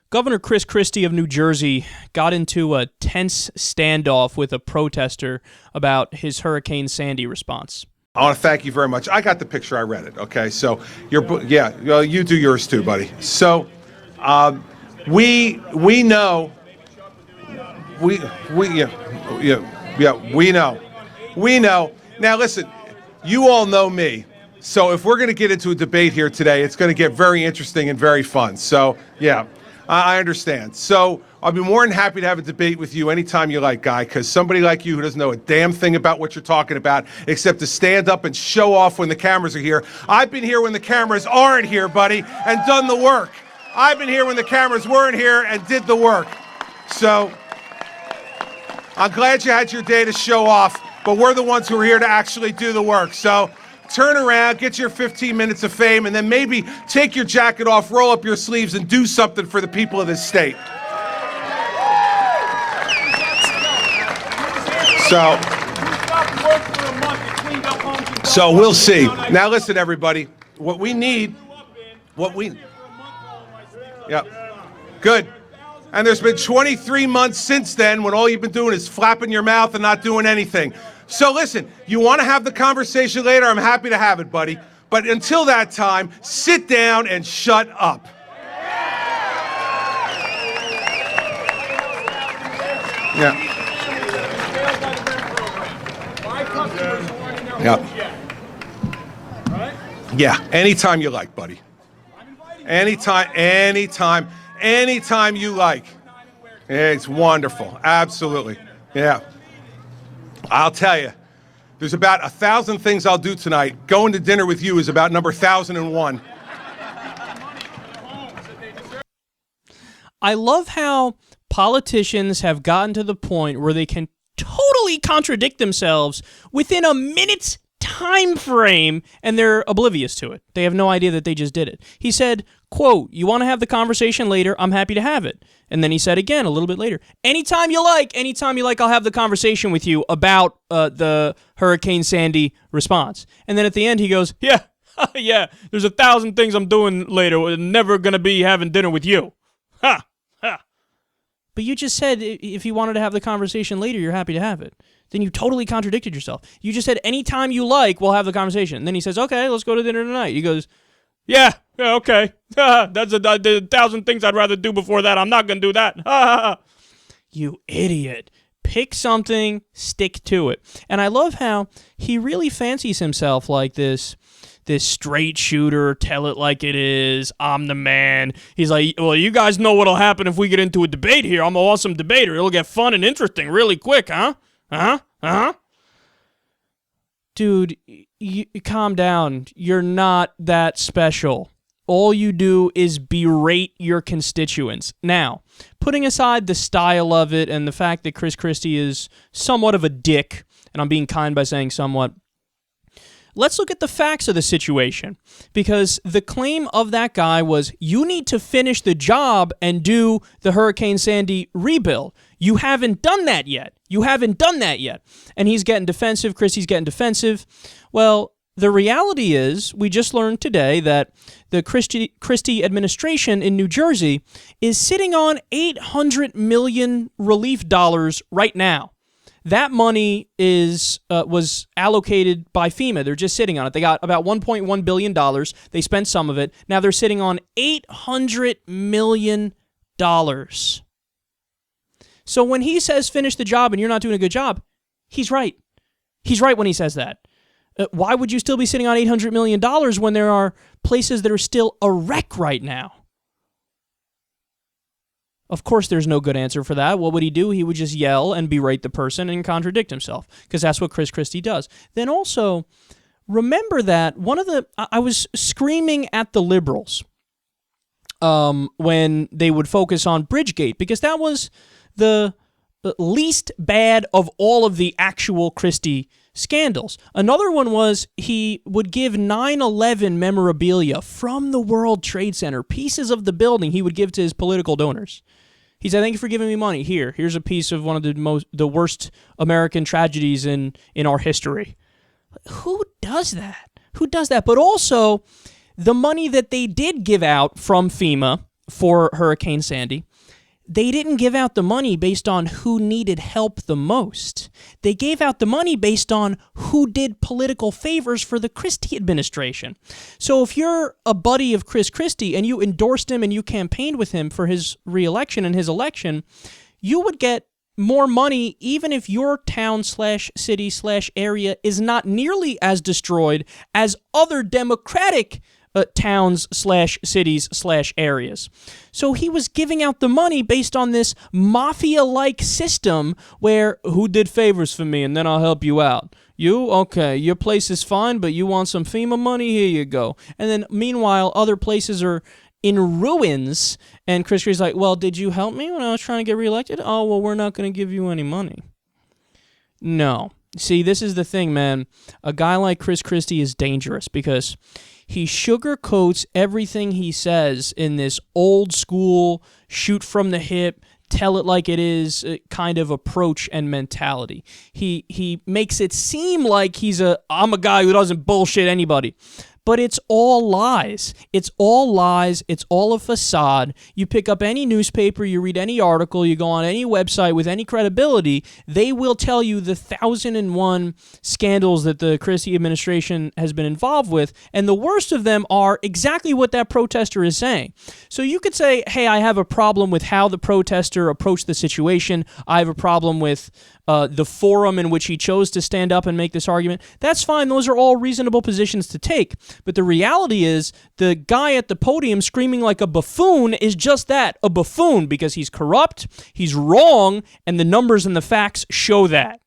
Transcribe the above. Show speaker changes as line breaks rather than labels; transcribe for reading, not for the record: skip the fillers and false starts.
Governor Chris Christie of New Jersey got into a tense standoff with a protester about his Hurricane Sandy response.
I want to thank you very much. I got the picture. I read it. Okay, so well, you do yours too, buddy. So we know we know. Now listen, you all know me. So if we're going to get into a debate here today, it's going to get very interesting and very fun. So yeah. I understand. So I'll be more than happy to have a debate with you anytime you like, Guy, because somebody like you who doesn't know a damn thing about what you're talking about except to stand up and show off when the cameras are here. I've been here when the cameras aren't here, buddy, and done the work. I've been here when the cameras weren't here and did the work. So I'm glad you had your day to show off, but we're the ones who are here to actually do the work. So turn around, get your 15 minutes of fame, and then maybe take your jacket off, roll up your sleeves, and do something for the people of this state. So we'll see. Now listen, everybody. Yeah, good. And there's been 23 months since then when all you've been doing is flapping your mouth and not doing anything. So listen, you want to have the conversation later? I'm happy to have it, buddy. But until that time, sit down and shut up. Yeah. Yeah, anytime you like, buddy. Anytime you like. It's wonderful. Absolutely. Yeah. I'll tell you, there's about 1,000 things I'll do tonight. Going to dinner with you is about number 1,001.
I love how politicians have gotten to the point where they can totally contradict themselves within a minute's time frame, and they're oblivious to it. They have no idea that they just did it. He said, quote, "You want to have the conversation later? I'm happy to have it." And then he said again a little bit later, anytime you like, I'll have the conversation with you about the Hurricane Sandy response. And then at the end he goes, yeah, there's 1,000 things I'm doing later. We're never going to be having dinner with you. Ha, ha. But you just said if you wanted to have the conversation later, you're happy to have it. Then you totally contradicted yourself. You just said anytime you like, we'll have the conversation. And then he says, okay, let's go to dinner tonight. He goes, yeah, okay. That's 1,000 things I'd rather do before that. I'm not going to do that. You idiot. Pick something, stick to it. And I love how he really fancies himself like this straight shooter, tell it like it is, I'm the man. He's like, well, you guys know what'll happen if we get into a debate here. I'm an awesome debater. It'll get fun and interesting really quick, huh? Dude, you calm down. You're not that special. All you do is berate your constituents. Now, putting aside the style of it and the fact that Chris Christie is somewhat of a dick, and I'm being kind by saying somewhat, let's look at the facts of the situation, because the claim of that guy was, you need to finish the job and do the Hurricane Sandy rebuild. You haven't done that yet. And he's getting defensive. Christie's getting defensive. Well, the reality is, we just learned today that the Christie administration in New Jersey is sitting on $800 million relief dollars right now. That money was allocated by FEMA. They're just sitting on it. They got about $1.1 billion. They spent some of it. Now they're sitting on $800 million. So when he says finish the job and you're not doing a good job, he's right. He's right when he says that. Why would you still be sitting on $800 million when there are places that are still a wreck right now? Of course there's no good answer for that. What would he do? He would just yell and berate the person and contradict himself, because that's what Chris Christie does. Then also, remember that I was screaming at the liberals when they would focus on Bridgegate, because that was the least bad of all of the actual Christie scandals. Another one was he would give 9/11 memorabilia from the World Trade Center, pieces of the building he would give to his political donors. He said, thank you for giving me money. Here's a piece of one of the worst American tragedies in our history. Who does that? But also, the money that they did give out from FEMA for Hurricane Sandy, they didn't give out the money based on who needed help the most. They gave out the money based on who did political favors for the Christie administration. So if you're a buddy of Chris Christie and you endorsed him and you campaigned with him for his re-election and his election, you would get more money even if your town/city/area is not nearly as destroyed as other Democratic towns/cities/areas. So he was giving out the money based on this mafia-like system where who did favors for me and then I'll help you out. You? Okay, your place is fine, but you want some FEMA money? Here you go. And then meanwhile, other places are in ruins, and Chris Christie's like, well, did you help me when I was trying to get reelected? Oh, well, we're not going to give you any money. No. See, this is the thing, man. A guy like Chris Christie is dangerous because he sugarcoats everything he says in this old school, shoot from the hip, tell it like it is kind of approach and mentality. He makes it seem like I'm a guy who doesn't bullshit anybody. But it's all lies. It's all lies. It's all a facade. You pick up any newspaper, you read any article, you go on any website with any credibility, they will tell you the 1,001 scandals that the Christie administration has been involved with, and the worst of them are exactly what that protester is saying. So you could say, hey, I have a problem with how the protester approached the situation. I have a problem with the forum in which he chose to stand up and make this argument. That's fine. Those are all reasonable positions to take. But the reality is the guy at the podium screaming like a buffoon is just that, a buffoon, because he's corrupt, he's wrong, and the numbers and the facts show that.